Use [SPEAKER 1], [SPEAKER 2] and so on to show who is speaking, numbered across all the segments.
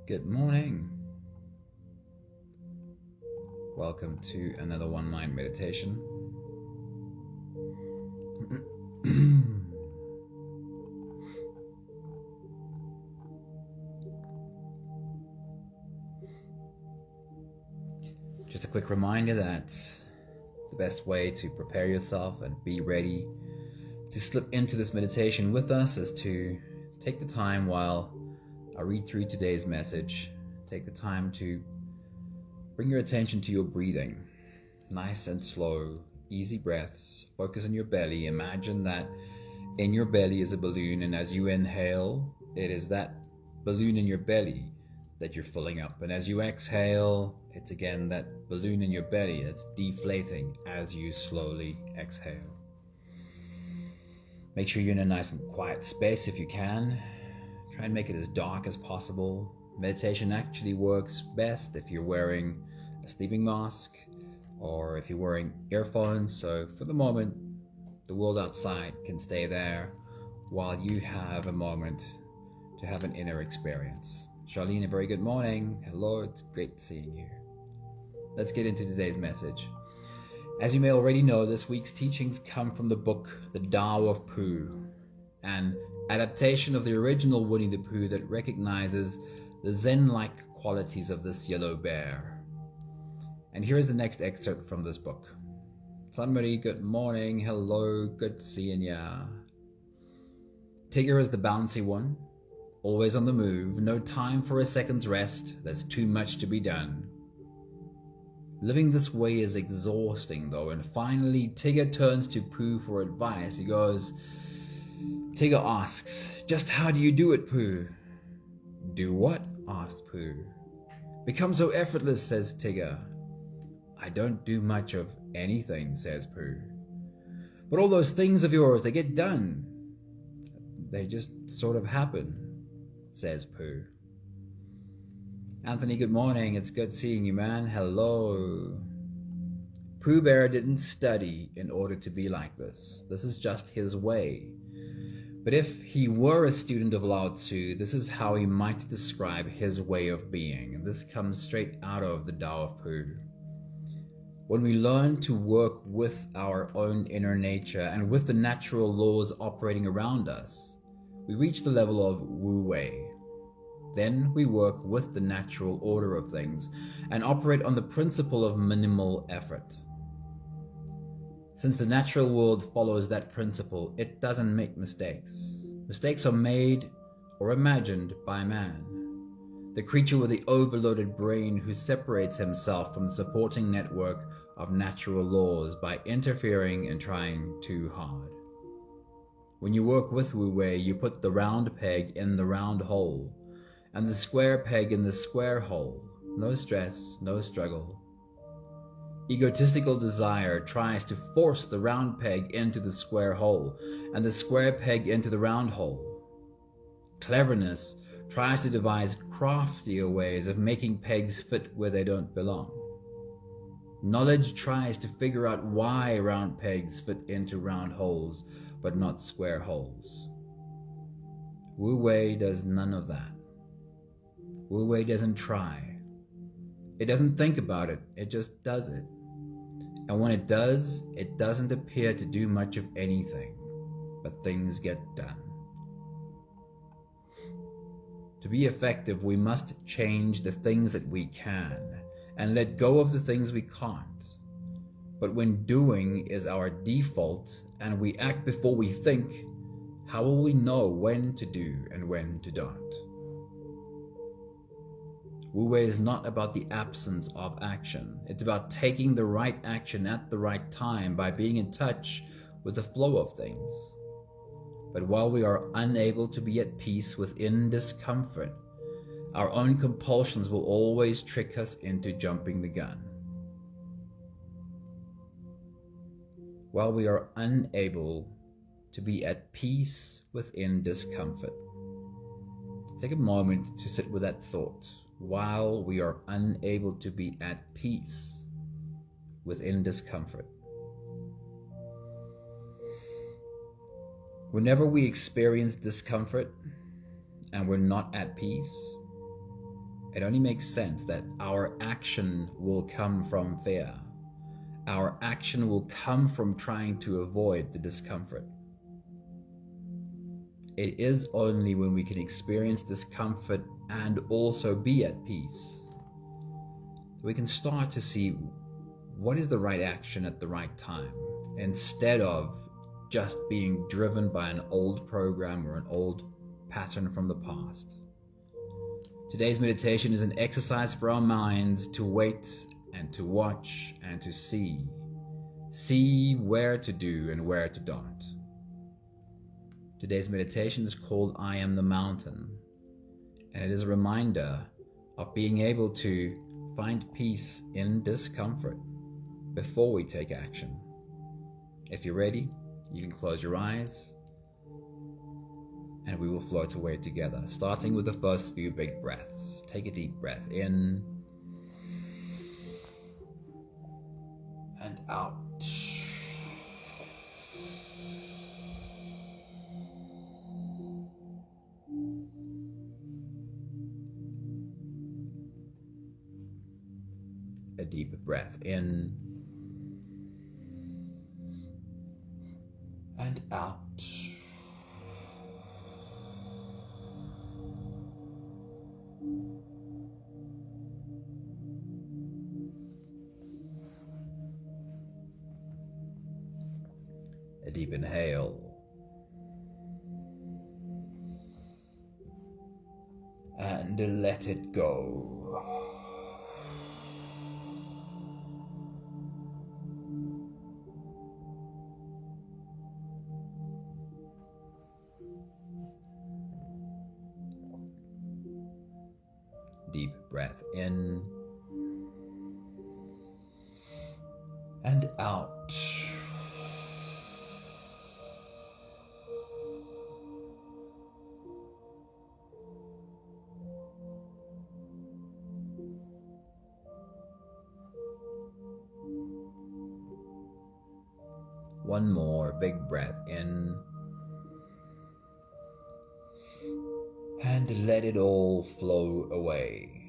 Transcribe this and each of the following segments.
[SPEAKER 1] Good morning. Welcome to another One Mind meditation. Just a quick reminder that the best way to prepare yourself and be ready to slip into this meditation with us is to take the time while I read through today's message. Take the time to bring your attention to your breathing. Nice and slow, easy breaths. Focus on your belly. Imagine that in your belly is a balloon, and as you inhale, it is that balloon in your belly that you're filling up. And as you exhale, it's again that balloon in your belly that's deflating as you slowly exhale. Make sure you're in a nice and quiet space if you can. Try and make it as dark as possible. Meditation actually works best if you're wearing a sleeping mask or if you're wearing earphones. So for the moment, the world outside can stay there while you have a moment to have an inner experience. Charlene, a very good morning. Hello, it's great seeing you. Let's get into today's message. As you may already know, this week's teachings come from the book The Tao of Pooh, an adaptation of the original Winnie the Pooh that recognizes the Zen-like qualities of this yellow bear. And here is the next excerpt from this book. Somebody, good morning, hello, good seeing ya. Tigger is the bouncy one, always on the move, no time for a second's rest, there's too much to be done. Living this way is exhausting though, and finally Tigger turns to Pooh for advice. He goes, Tigger asks, just how do you do it, Pooh? Do what? Asked Pooh. Become so effortless, says Tigger. I don't do much of anything, says Pooh. But all those things of yours, they get done. They just sort of happen, says Pooh. Anthony, good morning. It's good seeing you, man. Hello. Pooh Bear didn't study in order to be like this. This is just his way. But if he were a student of Lao Tzu, this is how he might describe his way of being. And this comes straight out of the Tao of Pooh. When we learn to work with our own inner nature and with the natural laws operating around us, we reach the level of Wu Wei. Then we work with the natural order of things and operate on the principle of minimal effort. Since the natural world follows that principle, it doesn't make mistakes. Mistakes are made or imagined by man, the creature with the overloaded brain who separates himself from the supporting network of natural laws by interfering and trying too hard. When you work with Wu Wei, you put the round peg in the round hole and the square peg in the square hole. No stress, no struggle. Egotistical desire tries to force the round peg into the square hole and the square peg into the round hole. Cleverness tries to devise craftier ways of making pegs fit where they don't belong. Knowledge tries to figure out why round pegs fit into round holes but not square holes. Wu Wei does none of that. Wu Wei doesn't try. It doesn't think about it, it just does it. And when it does, it doesn't appear to do much of anything, but things get done. To be effective, we must change the things that we can and let go of the things we can't. But when doing is our default and we act before we think, how will we know when to do and when to don't? Wu Wei is not about the absence of action. It's about taking the right action at the right time by being in touch with the flow of things. But while we are unable to be at peace within discomfort, our own compulsions will always trick us into jumping the gun. While we are unable to be at peace within discomfort, take a moment to sit with that thought. While we are unable to be at peace within discomfort. Whenever we experience discomfort and we're not at peace, It only makes sense that our action will come from fear. Our action will come from trying to avoid the discomfort. It is only when we can experience discomfort and also be at peace that we can start to see what is the right action at the right time, instead of just being driven by an old program or an old pattern from the past. Today's meditation is an exercise for our minds to wait and to watch and to see. See where to do and where to don't. Today's meditation is called I Am the Mountain, and it is a reminder of being able to find peace in discomfort before we take action. If you're ready, you can close your eyes and we will float away together, starting with the first few big breaths. Take a deep breath in and out. A deep breath in and out. A deep inhale and let it go. Deep breath in and out. One more big breath in and let it all flow away.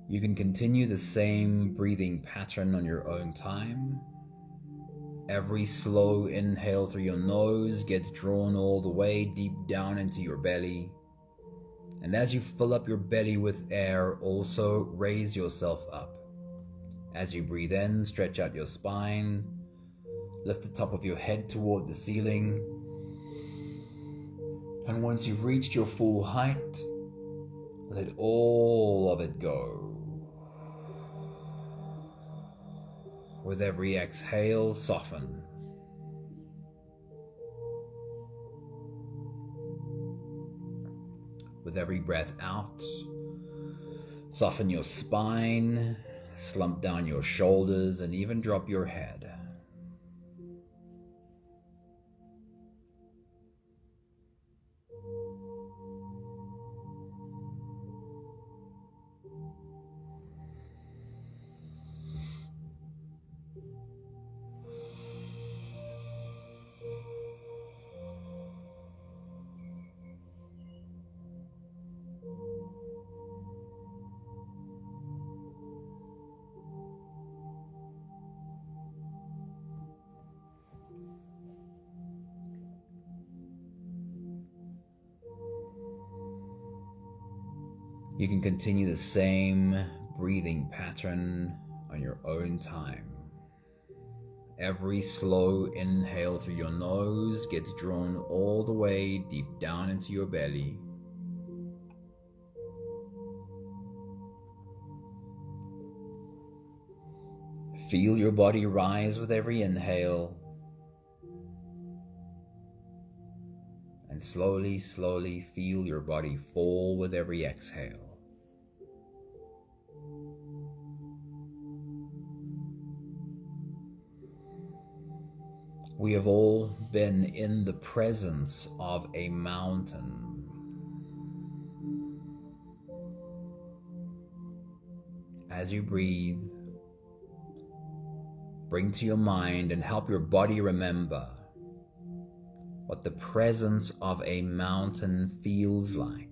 [SPEAKER 1] You can continue the same breathing pattern on your own time. Every slow inhale through your nose gets drawn all the way deep down into your belly. And as you fill up your belly with air, also raise yourself up. As you breathe in, stretch out your spine, lift the top of your head toward the ceiling. And once you've reached your full height, let all of it go. With every exhale, soften. With every breath out, soften your spine, slump down your shoulders, and even drop your head. You can continue the same breathing pattern on your own time. Every slow inhale through your nose gets drawn all the way deep down into your belly. Feel your body rise with every inhale. And slowly, slowly feel your body fall with every exhale. We have all been in the presence of a mountain. as you breathe, bring to your mind and help your body remember what the presence of a mountain feels like.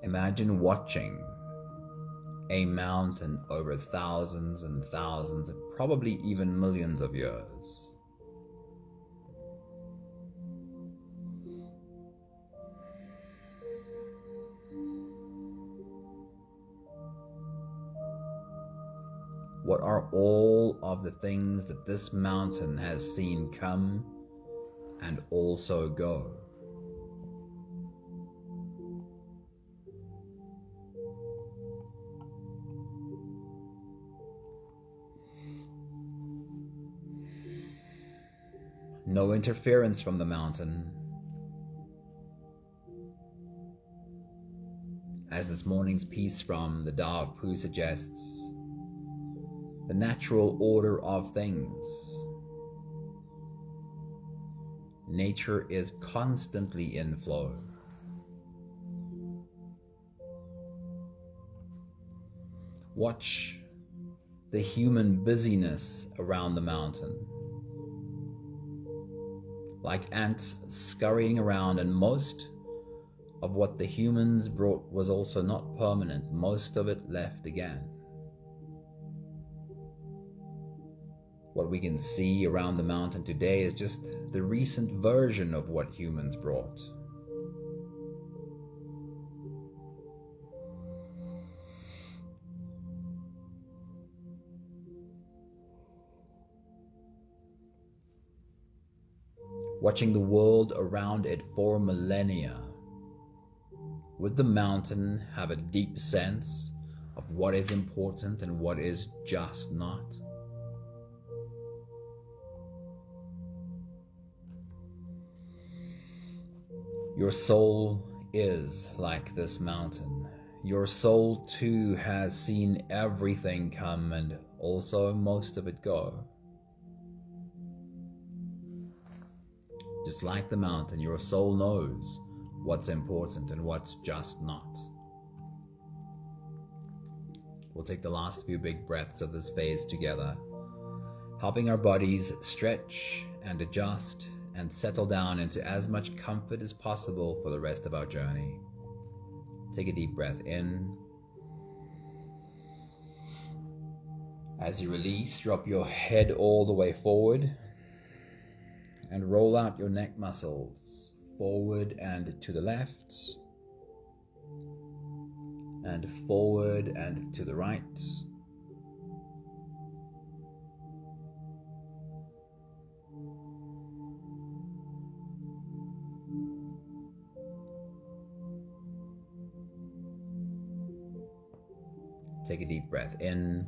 [SPEAKER 1] Imagine watching a mountain over thousands and thousands, probably even millions of years. What are all of the things that this mountain has seen come and also go? No interference from the mountain. As this morning's piece from the Tao of Pu suggests, the natural order of things. Nature is constantly in flow. Watch the human busyness around the mountain. Like ants scurrying around, and most of what the humans brought was also not permanent. Most of it left again. What we can see around the mountain today is just the recent version of what humans brought. Watching the world around it for millennia, would the mountain have a deep sense of what is important and what is just not? Your soul is like this mountain. Your soul too has seen everything come and also most of it go. Just like the mountain, your soul knows what's important and what's just not. We'll take the last few big breaths of this phase together, helping our bodies stretch and adjust and settle down into as much comfort as possible for the rest of our journey. Take a deep breath in. As you release, drop your head all the way forward and roll out your neck muscles forward and to the left, and forward and to the right. Take a deep breath in.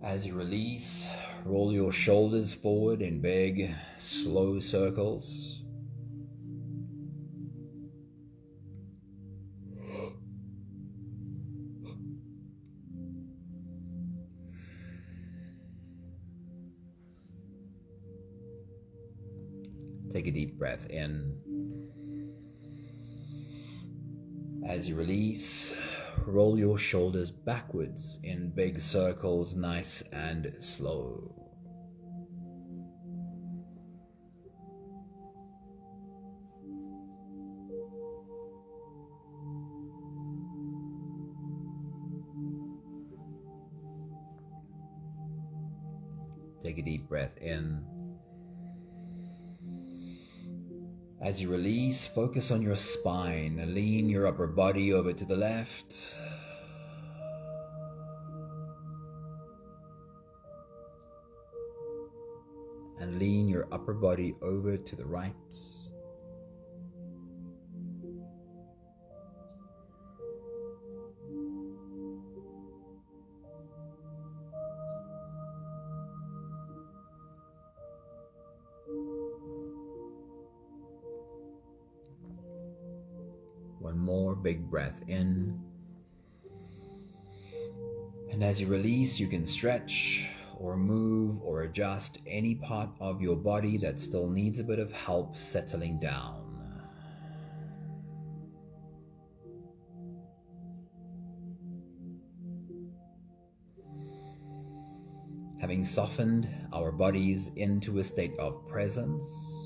[SPEAKER 1] As you release, roll your shoulders forward in big, slow circles. Take a deep breath in. As you release, roll your shoulders backwards in big circles, nice and slow. Take a deep breath in. As you release, focus on your spine. Lean your upper body over to the left. And lean your upper body over to the right. One more big breath in. And as you release, you can stretch or move or adjust any part of your body that still needs a bit of help settling down. Having softened our bodies into a state of presence,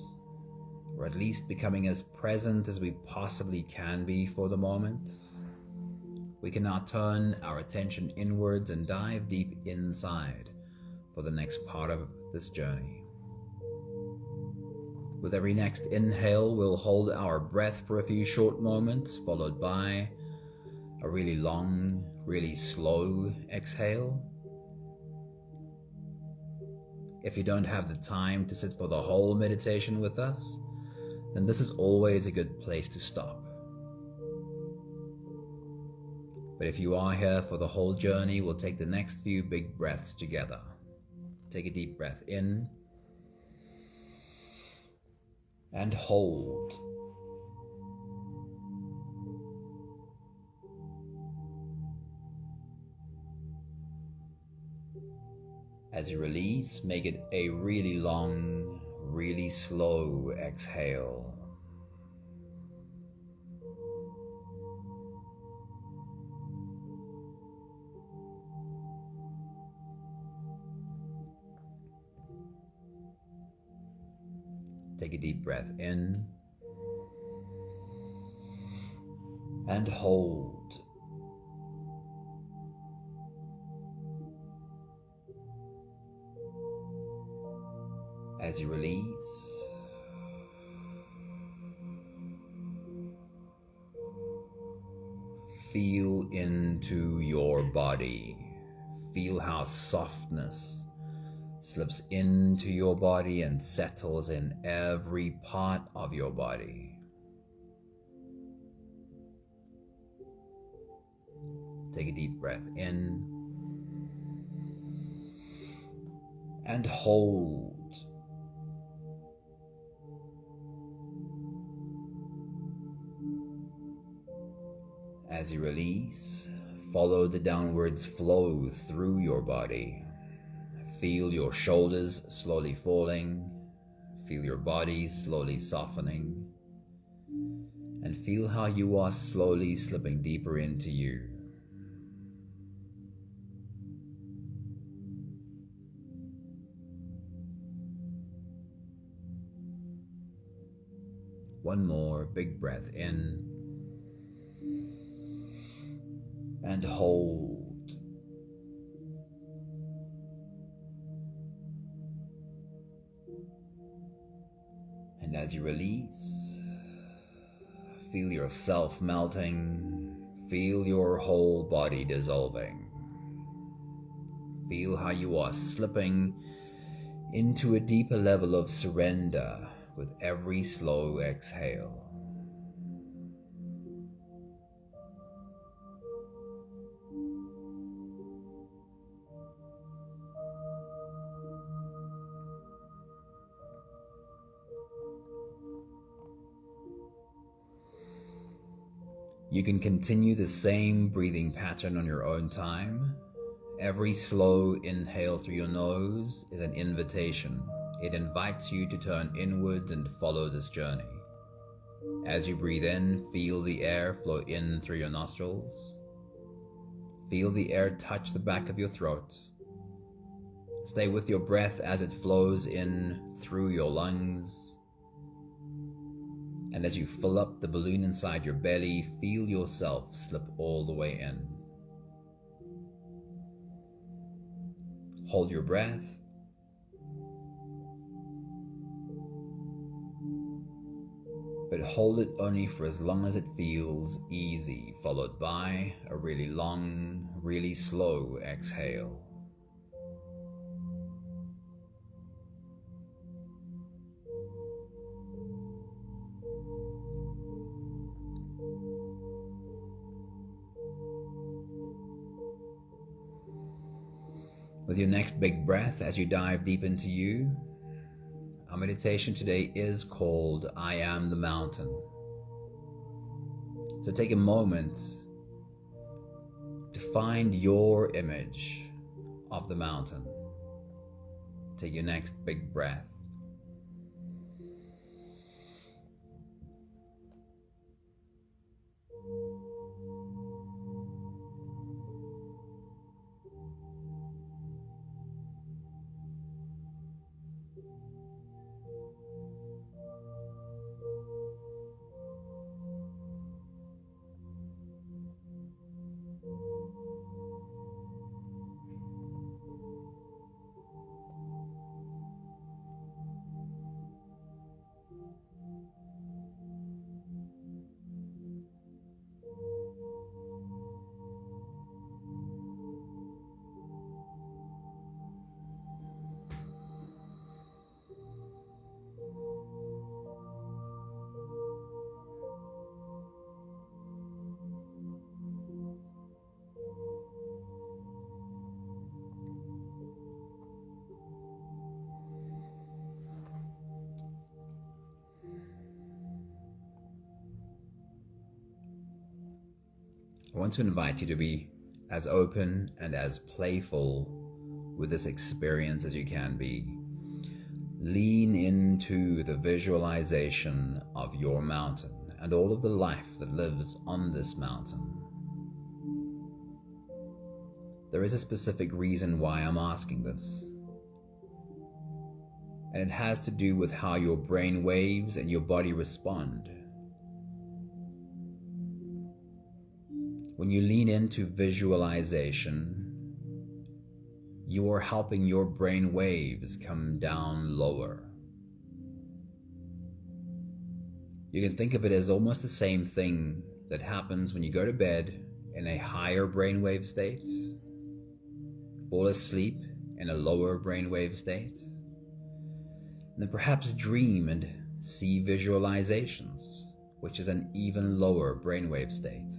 [SPEAKER 1] or at least becoming as present as we possibly can be for the moment, we can now turn our attention inwards and dive deep inside for the next part of this journey. With every next inhale, we'll hold our breath for a few short moments, followed by a really long, really slow exhale. If you don't have the time to sit for the whole meditation with us, then this is always a good place to stop. But if you are here for the whole journey, we'll take the next few big breaths together. Take a deep breath in and hold. As you release, make it a really long, really slow exhale. Take a deep breath in and hold. As you release, feel into your body. Feel how softness slips into your body and settles in every part of your body. Take a deep breath in and hold. As you release, follow the downwards flow through your body. Feel your shoulders slowly falling, feel your body slowly softening, and feel how you are slowly slipping deeper into you. One more big breath in and hold. And as you release, feel yourself melting, feel your whole body dissolving. Feel how you are slipping into a deeper level of surrender with every slow exhale. You can continue the same breathing pattern on your own time. Every slow inhale through your nose is an invitation. It invites you to turn inwards and follow this journey. As you breathe in, feel the air flow in through your nostrils. Feel the air touch the back of your throat. Stay with your breath as it flows in through your lungs. And as you fill up the balloon inside your belly, feel yourself slip all the way in. Hold your breath. but hold it only for as long as it feels easy, followed by a really long, really slow exhale. With your next big breath, as you dive deep into you, our meditation today is called I Am the Mountain. So take a moment to find your image of the mountain. Take your next big breath. I want to invite you to be as open and as playful with this experience as you can be. Lean into the visualization of your mountain and all of the life that lives on this mountain. There is a specific reason why I'm asking this, and it has to do with how your brain waves and your body respond. When you lean into visualization, you are helping your brain waves come down lower. You can think of it as almost the same thing that happens when you go to bed in a higher brainwave state, fall asleep in a lower brainwave state, and then perhaps dream and see visualizations, which is an even lower brainwave state.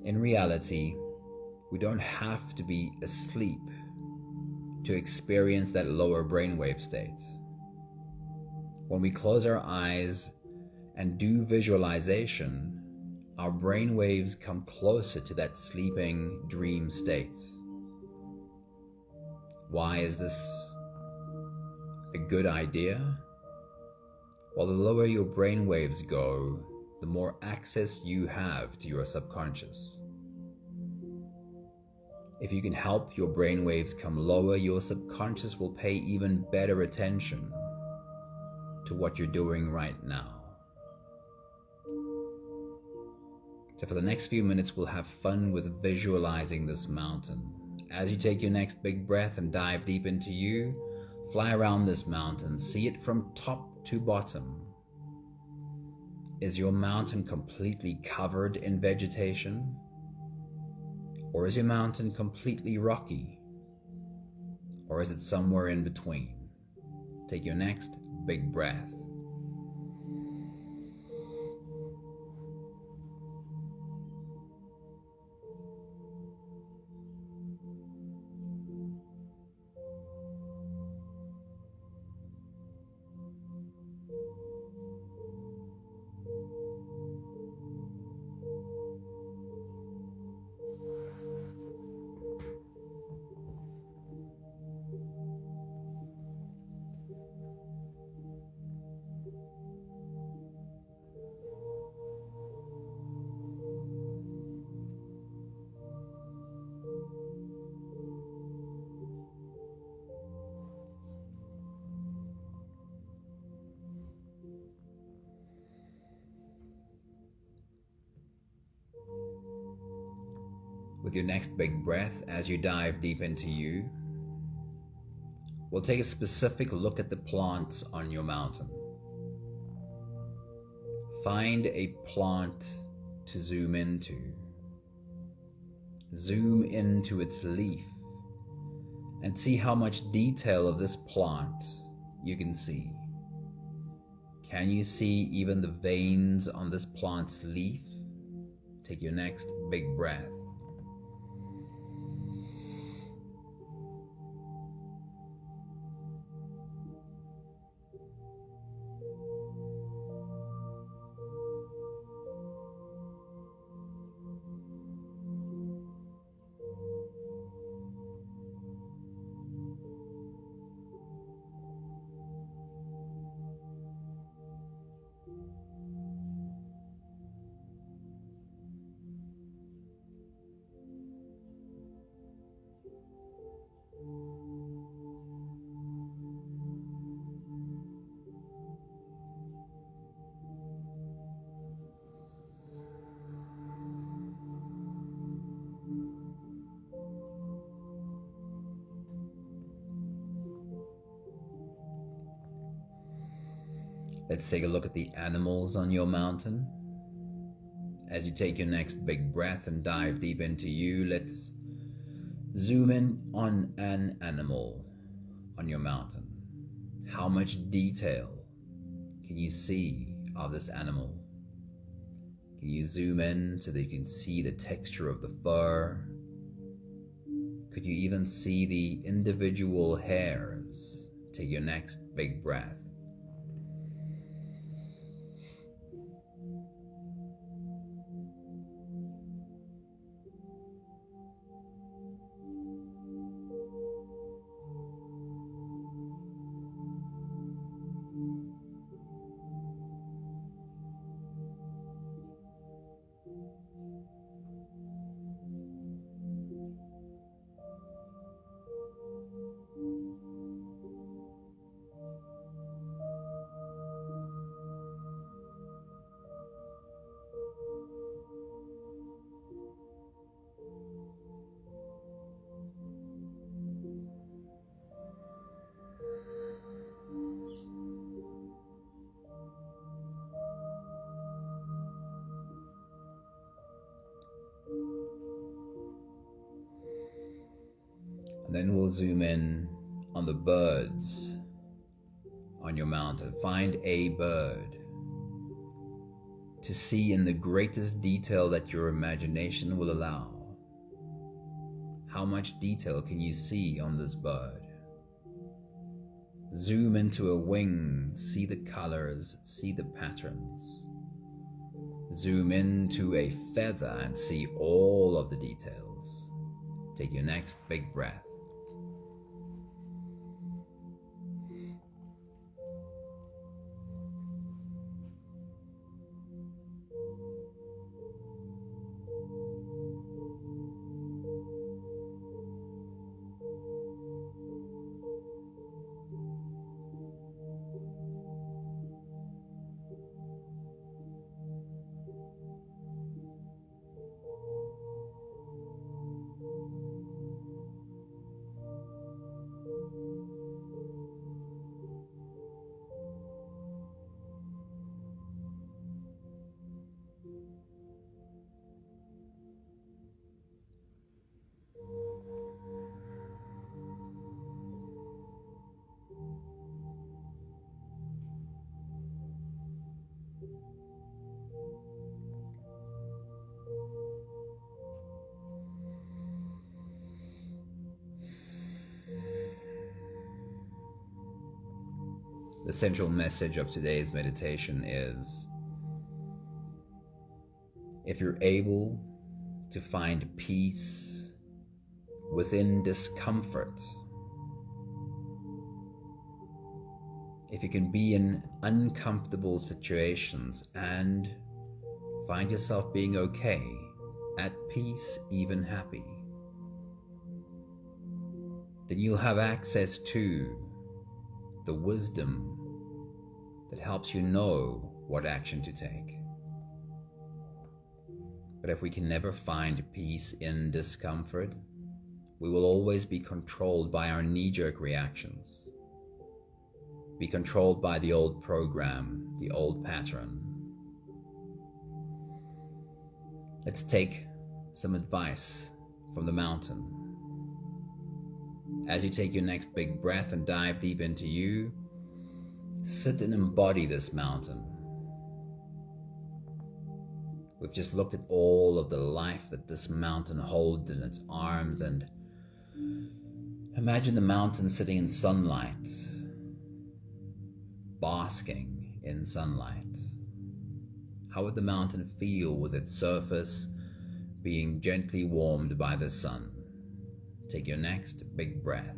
[SPEAKER 1] In reality, we don't have to be asleep to experience that lower brainwave state. When we close our eyes and do visualization, our brainwaves come closer to that sleeping dream state. Why is this a good idea? Well, the lower your brainwaves go, the more access you have to your subconscious. If you can help your brainwaves come lower, your subconscious will pay even better attention to what you're doing right now. So for the next few minutes, we'll have fun with visualizing this mountain. As you take your next big breath and dive deep into you, fly around this mountain, see it from top to bottom. Is your mountain completely covered in vegetation? Or is your mountain completely rocky? Or is it somewhere in between? Take your next big breath. With your next big breath, as you dive deep into you, we'll take a specific look at the plants on your mountain. Find a plant to zoom into. Zoom into its leaf and see how much detail of this plant you can see. Can you see even the veins on this plant's leaf? Take your next big breath. Let's take a look at the animals on your mountain. As you take your next big breath and dive deep into you, let's zoom in on an animal on your mountain. How much detail can you see of this animal? Can you zoom in so that you can see the texture of the fur? Could you even see the individual hairs? Take your next big breath. And then we'll zoom in on the birds on your mountain. Find a bird to see in the greatest detail that your imagination will allow. How much detail can you see on this bird? Zoom into a wing, see the colors, see the patterns. Zoom into a feather and see all of the details. Take your next big breath. The central message of today's meditation is, if you're able to find peace within discomfort, if you can be in uncomfortable situations and find yourself being okay, at peace, even happy, then you'll have access to the wisdom that helps you know what action to take. But if we can never find peace in discomfort, we will always be controlled by our knee-jerk reactions, be controlled by the old program, the old pattern. Let's take some advice from the mountain. As you take your next big breath and dive deep into you, sit and embody this mountain. We've just looked at all of the life that this mountain holds in its arms, and imagine the mountain sitting in sunlight, basking in sunlight. How would the mountain feel with its surface being gently warmed by the sun? Take your next big breath.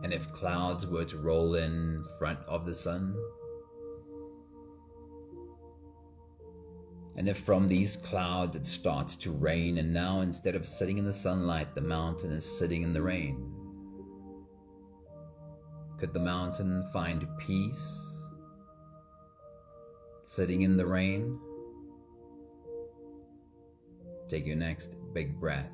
[SPEAKER 1] And if clouds were to roll in front of the sun, and if from these clouds it starts to rain, and now instead of sitting in the sunlight, the mountain is sitting in the rain, could the mountain find peace sitting in the rain? Take your next big breath.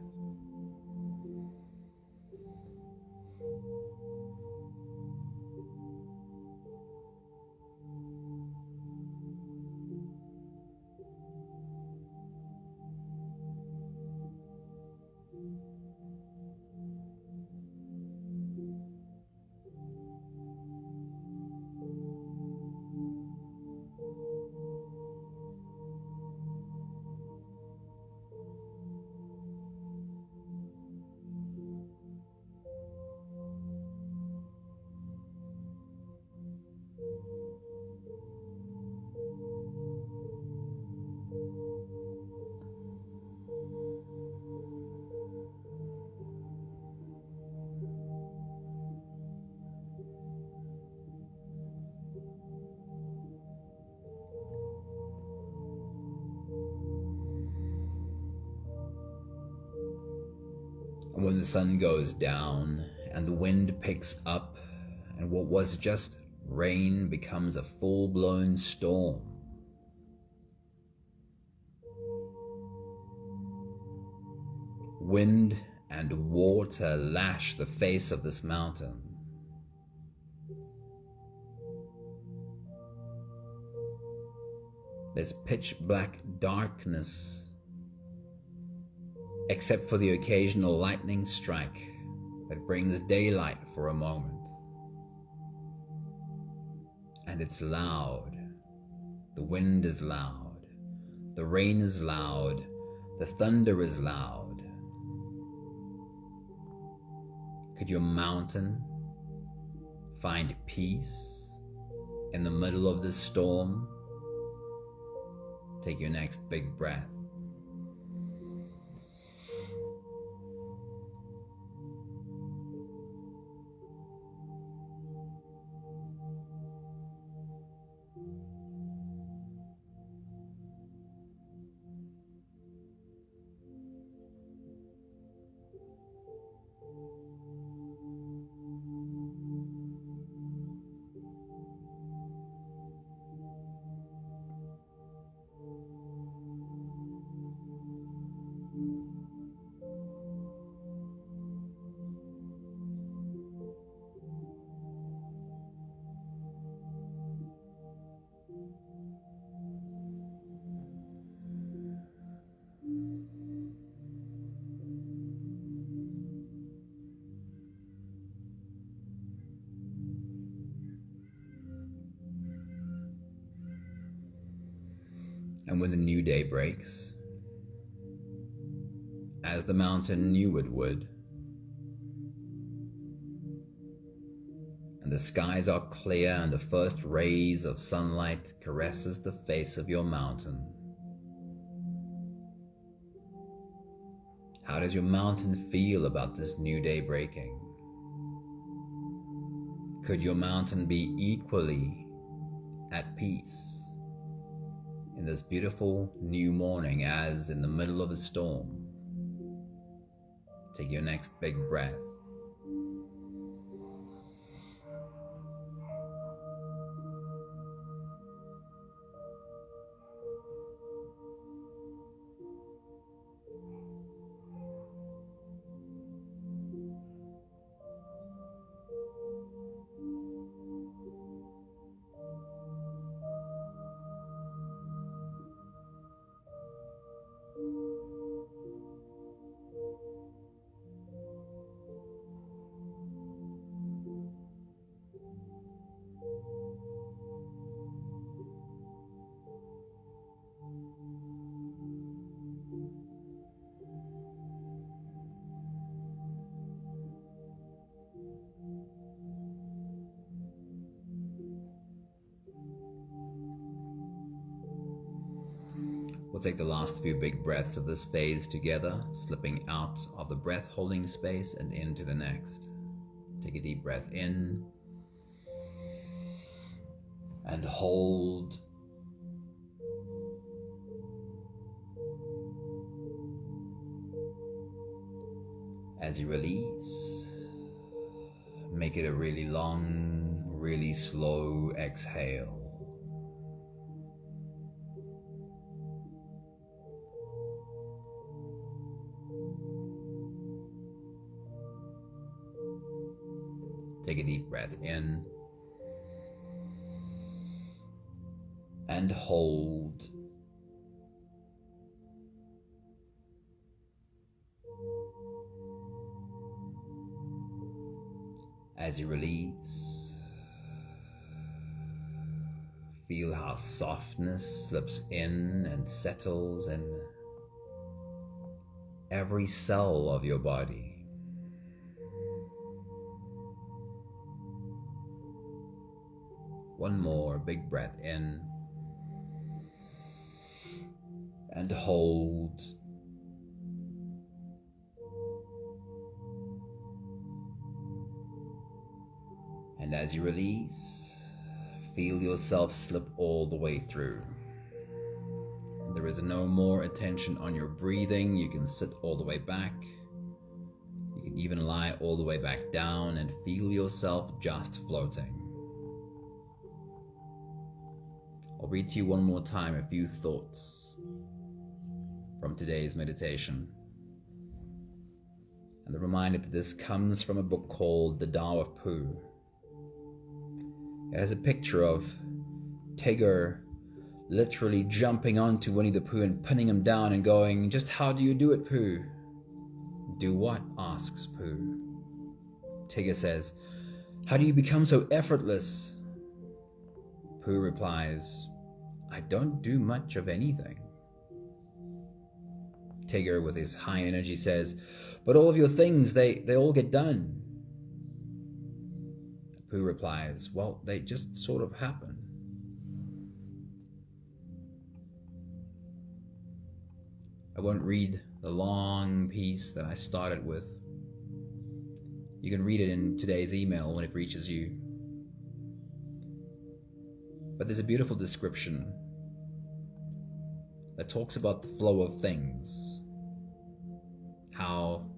[SPEAKER 1] And when the sun goes down and the wind picks up and what was just rain becomes a full-blown storm, wind and water lash the face of this mountain. There's pitch black darkness, except for the occasional lightning strike that brings daylight for a moment. And it's loud. The wind is loud. The rain is loud. The thunder is loud. Could your mountain find peace in the middle of this storm? Take your next big breath. And when the new day breaks, as the mountain knew it would, and the skies are clear and the first rays of sunlight caresses the face of your mountain. How does your mountain feel about this new day breaking? Could your mountain be equally at peace in this beautiful new morning as in the middle of a storm? Take your next big breath. We'll take the last few big breaths of this phase together, slipping out of the breath holding space and into the next. Take a deep breath in and hold. As you release, make it a really long, really slow exhale. Take a deep breath in and hold. As you release, feel how softness slips in and settles in every cell of your body. One more big breath in and hold. And as you release, feel yourself slip all the way through. There is no more attention on your breathing. You can sit all the way back. You can even lie all the way back down and feel yourself just floating. I'll read to you one more time a few thoughts from today's meditation. And the reminder that this comes from a book called The Tao of Pooh. It has a picture of Tigger literally jumping onto Winnie the Pooh and pinning him down and going, "Just how do you do it, Pooh?" "Do what?" asks Pooh. Tigger says, "How do you become so effortless?" Pooh replies, "I don't do much of anything." Tigger, with his high energy, says, "But all of your things, they all get done." Pooh replies, "Well, they just sort of happen." I won't read the long piece that I started with. You can read it in today's email when it reaches you. But there's a beautiful description that talks about the flow of things. How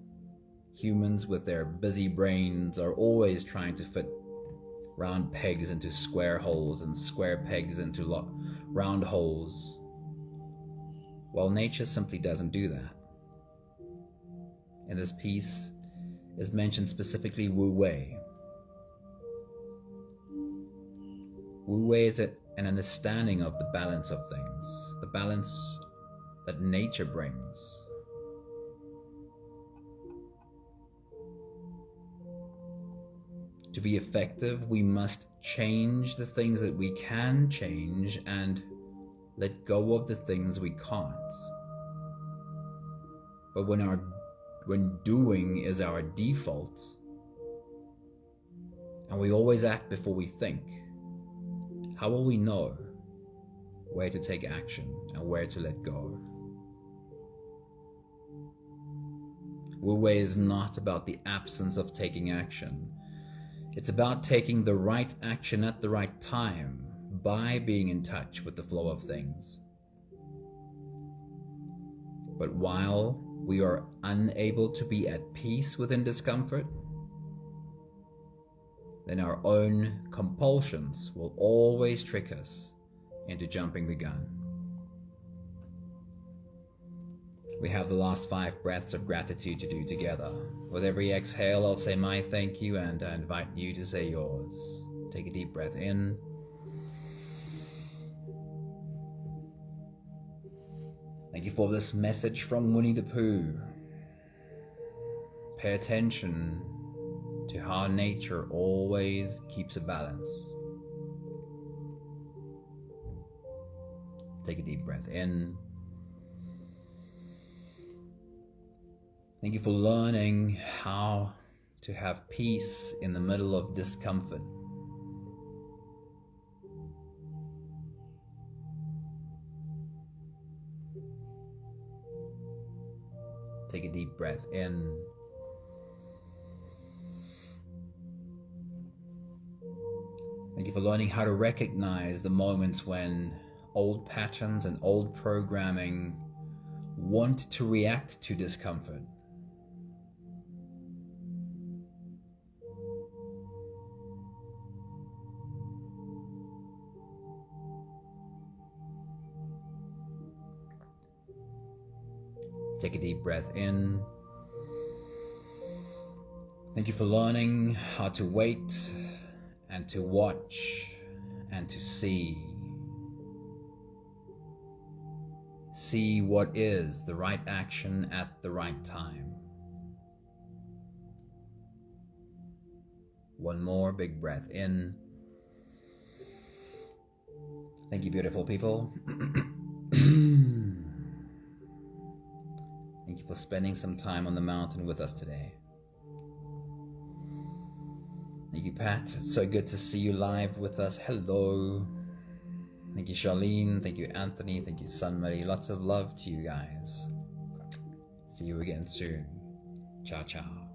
[SPEAKER 1] humans with their busy brains are always trying to fit round pegs into square holes and square pegs into round holes. While nature simply doesn't do that. In this piece is mentioned specifically Wu Wei. Wu Wei is an understanding of the balance of things, the balance that nature brings. To be effective, we must change the things that we can change and let go of the things we can't. But when doing is our default, and we always act before we think, how will we know where to take action and where to let go? Wu Wei is not about the absence of taking action. It's about taking the right action at the right time by being in touch with the flow of things. But while we are unable to be at peace within discomfort, then our own compulsions will always trick us into jumping the gun. We have the last 5 breaths of gratitude to do together. With every exhale, I'll say my thank you, and I invite you to say yours. Take a deep breath in. Thank you for this message from Winnie the Pooh. Pay attention to how nature always keeps a balance. Take a deep breath in. Thank you for learning how to have peace in the middle of discomfort. Take a deep breath in. Thank you for learning how to recognize the moments when old patterns and old programming want to react to discomfort. Take a deep breath in. Thank you for learning how to wait and to watch and to see. See what is the right action at the right time. One more big breath in. Thank you, beautiful people. Thank you for spending some time on the mountain with us today. Thank you, Pat. It's so good to see you live with us. Hello. Thank you, Charlene. Thank you, Anthony. Thank you, Sunmarie. Lots of love to you guys. See you again soon. Ciao, ciao.